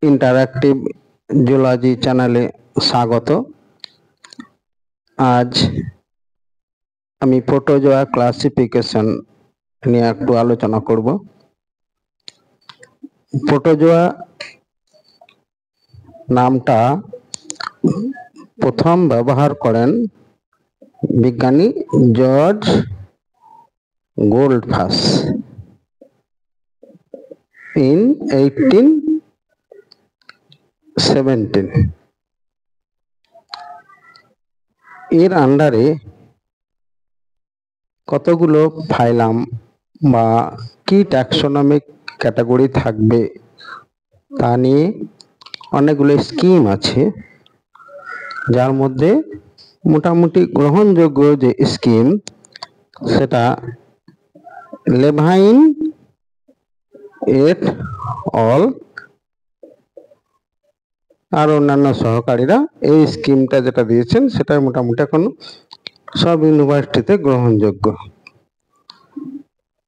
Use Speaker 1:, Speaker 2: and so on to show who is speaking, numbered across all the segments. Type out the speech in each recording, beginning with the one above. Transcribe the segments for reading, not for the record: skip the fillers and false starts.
Speaker 1: Interactive zoology চ্যানেলে স্বাগত। আজ আমি প্রোটোজোয়া ক্লাসিফিকেশন নিয়ে একটু আলোচনা করব। প্রোটোজোয়া নামটা প্রথম ব্যবহার করেন বিজ্ঞানী জর্জ গোল্ডফাস in 1817। এর আন্ডারে কতগুলো ফাইলাম বা কি ট্যাক্সোনমিক ক্যাটাগরি থাকবে তা নিয়ে অনেকগুলো স্কিম আছে, যার মধ্যে মোটামুটি গ্রহণযোগ্য যে স্কিম সেটা লেভাইন এট অল আর অন্যান্য সহকারীরা এই স্কিমটা যেটা দিয়েছেন সেটা মোটামুটি এখন সব ইউনিভার্সিটিতে গ্রহণযোগ্য।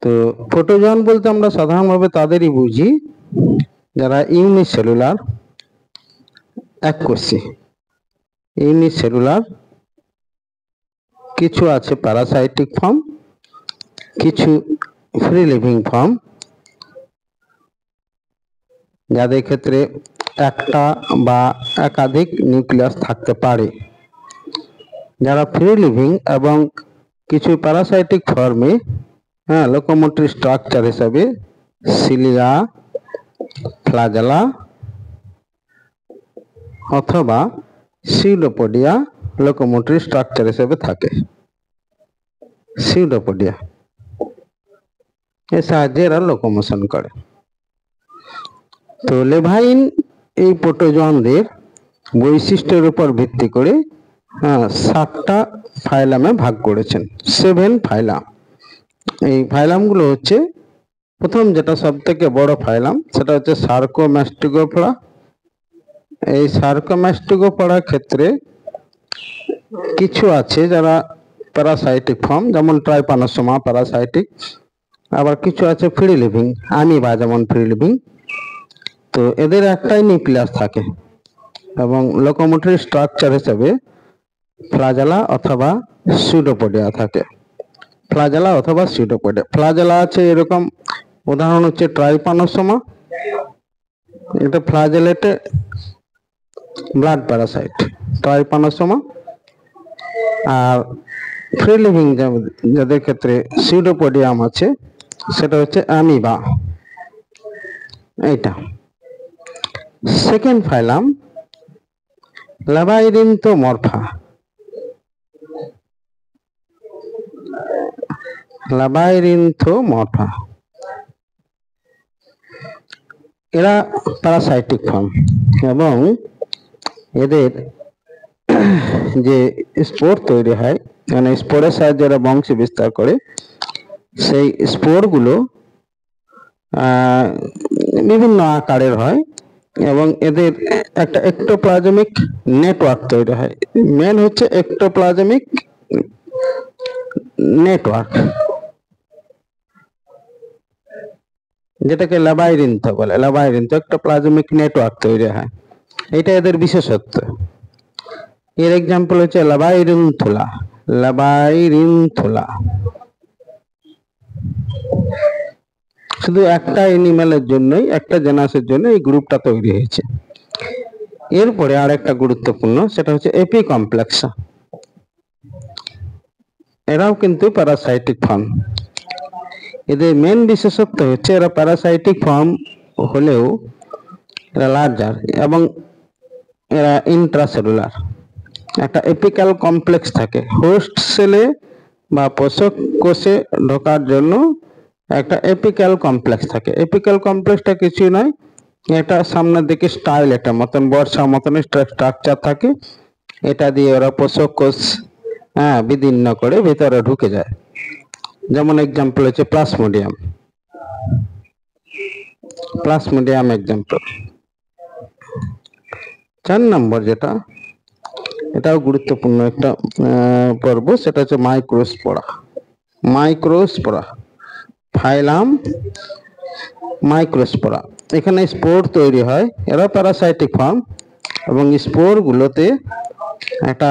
Speaker 1: তো প্রোটোজোয়ান বলতে আমরা সাধারণভাবে তাদেরই বুঝি যারা ইউনিসেলুলার, এককোষী। ইউনিসেলুলার, কিছু আছে প্যারাসাইটিক ফর্ম, কিছু ফ্রি লিভিং ফর্ম, যাদের ক্ষেত্রে একটা বা একাধিক নিউক্লিয়াস থাকতে পারে। যারা ফ্রি লিভিং এবং কিছু প্যারাসাইটিক ফর্মে লোকোমোটরি স্ট্রাকচার হিসাবে সিলিয়া, ফ্লাজেলা অথবা সিউডোপোডিয়া লোকোমোটরি স্ট্রাকচার হিসেবে থাকে। সিউডোপোডিয়া এর সাহায্যে এরা লোকোমোশন করে। তো লেভাইন এই প্রোটোজোয়ানদের বৈশিষ্ট্যের উপর ভিত্তি করে 7টা ফাইলামে ভাগ করেছেন, 7 ফাইলাম। এই ফাইলামগুলো হচ্ছে, প্রথম যেটা সব থেকে বড় ফাইলাম সেটা হচ্ছে সার্কোম্যাস্টিগোফোরা। এই সার্কোম্যাস্টিগোফোরার ক্ষেত্রে কিছু আছে যারা প্যারাসাইটিক ফর্ম, যেমন ট্রাইপানোসোমা প্যারাসাইটিক, আবার কিছু আছে ফ্রি লিভিং, অ্যামিবা যেমন ফ্রি লিভিং। তো এদের একটাই নিউক্লিয়াস থাকে এবং লোকোমোটরি স্ট্রাকচার হিসেবে ফ্লাজেলা অথবা সিউডোপোডিয়া থাকে। ফ্লাজেলা অথবা সিউডোপোডিয়া। ফ্লাজেলা আছে এরকম, উদাহরণ হচ্ছে ট্রাইপানোসোমা, এটা ফ্লাজেলেটে ব্লাড প্যারাসাইট ট্রাইপানোসোমা। আর ফ্রি লিভিং যাদের ক্ষেত্রে সিউডোপোডিয়াম আছে সেটা হচ্ছে অ্যামিবা। এইটা সেকেন্ড ফাইলাম লাবাইরিন্থোমরফা। লাবাইরিন্থোমরফা এরা প্যারাসাইটিক ফর্ম এবং এদের যে স্পোর তৈরি হয়, মানে স্পোরের সাহায্যে এরা বংশ বিস্তার করে, সেই স্পোরগুলো বিভিন্ন আকারের হয় এবং এদের একটা এক্টোপ্লাজমিক নেটওয়ার্ক তৈরি হয়। মেন হচ্ছে এক্টোপ্লাজমিক নেটওয়ার্ক, যেটাকে লাবাইরিন্থো বলে। লাবাইরিন্থো এক্টোপ্লাজমিক নেটওয়ার্ক তৈরি হয়, এটা এদের বিশেষত্ব। এর এক্সাম্পল হচ্ছে লাবাইরিন্থোলা। লাবাইরিন্থোলা শুধু একটা এনিম্যালের জন্যই, একটা জেনাসের জন্য এই গ্রুপটা তৈরি হয়েছে। এরপরে আর একটা গুরুত্বপূর্ণ, সেটা হচ্ছে এপিকমপ্লেক্সা। এরাও কিন্তু প্যারাসাইটিক ফর্ম। এদের মেন বিশেষত্ব হচ্ছে এরা প্যারাসাইটিক ফর্ম হলেও এরা লার্জার এবং এরা ইন্ট্রাসেলুলার। একটা এপিক্যাল কমপ্লেক্স থাকে হোস্ট সেলে বা পোষক কোষে ঢোকার জন্য, একটা এপিক্যাল কমপ্লেক্স থাকে। এপিক্যাল কমপ্লেক্সটা কিছুই নয়, এটা সামনের দিকে স্টাইল, এটা মতন বর্ষার মতন স্ট্রাকচার থাকে। এটা দিয়ে ওরা পোষক কোষ বিদীর্ণ করে ভিতরে ঢুকে যায়। যেমন এক্সাম্পল হচ্ছে প্লাজমোডিয়াম। Plasmodium example. 4 নম্বর যেটা, এটাও গুরুত্বপূর্ণ একটা পর্ব, সেটা হচ্ছে মাইক্রোস্পোরা। মাইক্রোস্পোরা ফাইলাম মাইক্রোস্পোরা। এখানে স্পোর তৈরি হয়, এরা প্যারাসাইটিক ফর্ম, এবং স্পোর গুলোতে একটা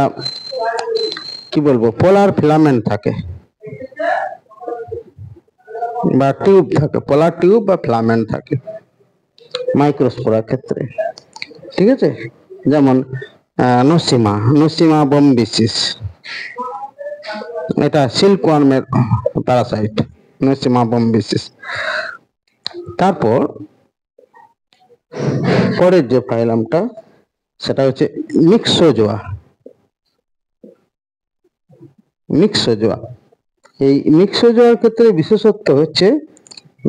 Speaker 1: কি বলবো পোলার ফিলামেন্ট থাকে বা টিউব থাকে, পোলার টিউব বা ফিলামেন্ট থাকে মাইক্রোস্পোরার ক্ষেত্রে। ঠিক আছে, যেমন নসিমা বম্বিসিস, এটা সিল্কওয়ার্মের প্যারাসাইট, নসিমা বম্বিসিস। তারপর পরের যে ফাইলামটা সেটা হচ্ছে মিক্সোজোয়া। এই মিক্সোজোয়ার ক্ষেত্রে বিশেষত্ব হচ্ছে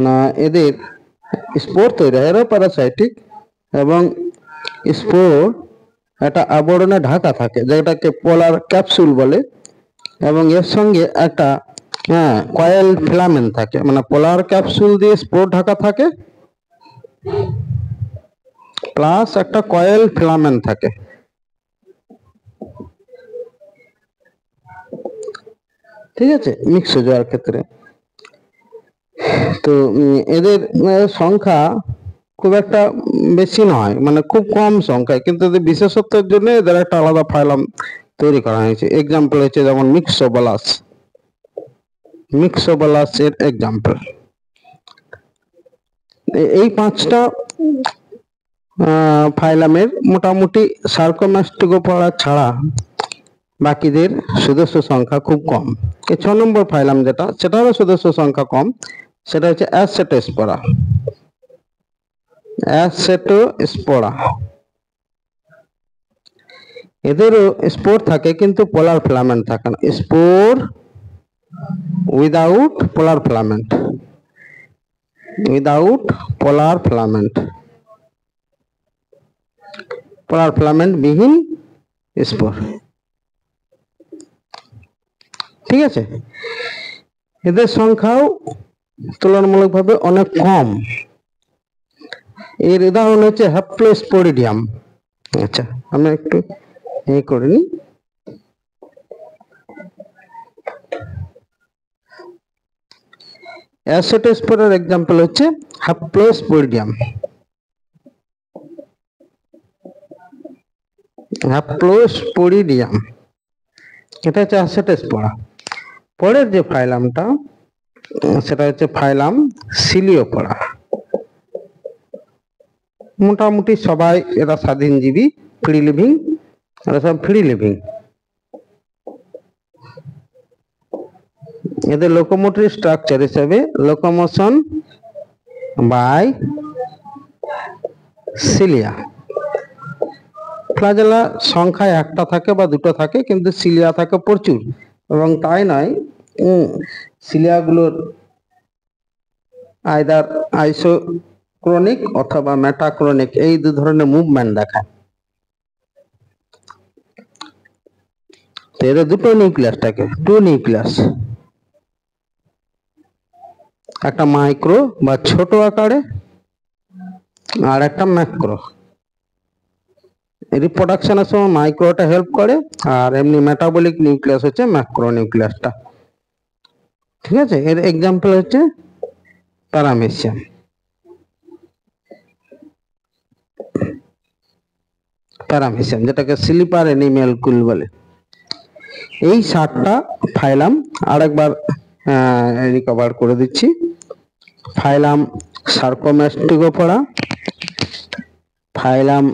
Speaker 1: না এদের স্পোর তৈরি হয়, এরা প্যারাসাইটিক, এবং স্পোর একটা আবরণে ঢাকা থাকে যেটাকে পোলার ক্যাপসুল বলে, এবং এর সঙ্গে একটা কয়েল ফিলামেন্ট থাকে, মানে পোলার ক্যাপসুল দিয়ে স্পোর ঢাকা থাকে প্লাস একটা কয়েল ফিলামেন্ট থাকে। ঠিক আছে, মিক্সোজোয়ার ক্ষেত্রে তো এদের সংখ্যা খুব একটা বেশি নয়, মানে খুব কম সংখ্যায়, কিন্তু এদের বিশেষত্বের জন্য এদের একটা আলাদা ফাইলাম তৈরি করা হয়েছে। এক্সাম্পল হচ্ছে যেমন মিক্সোবালাস এর এক্সাম্পল। এই পাঁচটা ফাইলামের মোটামুটি সার্কোম্যাস্টিগোপোরা ছাড়া বাকিদের সদস্য সংখ্যা খুব কম। এই 6 নম্বর ফাইলাম যেটা, সেটারও সদস্য সংখ্যা কম, সেটা হচ্ছে অ্যাসেটোস্পোরা। এদেরও স্পোর থাকে কিন্তু পোলার ফিলামেন্ট থাকে না, স্পোর উইদাউট পোলার ফিলামেন্ট বিহীন স্পোর। ঠিক আছে, এদের সংখ্যাও তুলনামূলকভাবে অনেক কম। এর উদাহরণ হচ্ছে হ্যাপ্লোস্পোরিডিয়াম। আচ্ছা, আমরা একটু করে নিই। অ্যাসেটোস্পোরার এক্সাম্পল হচ্ছে হ্যাপ্লোস্পোরিডিয়াম। এটা হচ্ছে অ্যাসেটোস্পোরা। পরের যে ফাইলামটা সেটা হচ্ছে ফাইলাম সিলিওপোরা। মোটামুটি সবাই এরা স্বাধীনজীবী, ফ্রি লিভিং। এদের লোকোমোটরি স্ট্রাকচার হিসেবে লোকোমোশন বাই সিলিয়া। ফ্লাজেলা সংখ্যায় একটা থাকে বা দুটো থাকে, কিন্তু সিলিয়া থাকে প্রচুর, এবং তাই নয় সিলিয়াগুলোর আইদার আইসোক্রনিক অথবা মেটাক্রনিক, এই দু ধরনের মুভমেন্ট দেখায়। এদের দুটো নিউক্লিয়াস থাকে, একটা মাইক্রো বা ছোট আকারে আর একটা ম্যাক্রো। রিপ্রোডাকশনের সময় মাইক্রোটা হেল্প করে, আর এমনি মেটাবলিক নিউক্লিয়াস হচ্ছে ম্যাক্রো নিউক্লিয়াসটা। ঠিক আছে, এর এক্সাম্পল হচ্ছে প্যারামেসিয়াম, যেটাকে স্লিপার অ্যানিমেলকুল বলে। এই 7টা ফাইলাম আরেকবার রিকভার করে দিচ্ছি। ফাইলাম সার্কোম্যাস্টিগোপোরা, ফাইলাম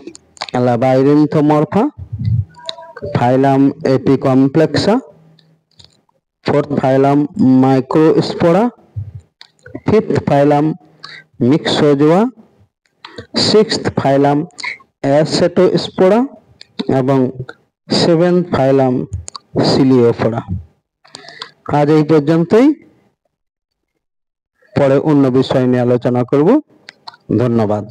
Speaker 1: লাবাইরিন্থোমরফা, ফাইলাম এপিকমপ্লেক্সা, ফোর্থ ফাইলাম মাইক্রোস্পোরা, ফিফথ ফাইলাম মিক্সোজোয়া, সিক্সথ ফাইলাম অ্যাসেটোস্পোরা, এবং সেভেন্থ ফাইলাম সিলিওপোরা। আজ এই পর্যন্তই, পরে অন্য বিষয় নিয়ে আলোচনা করব। ধন্যবাদ।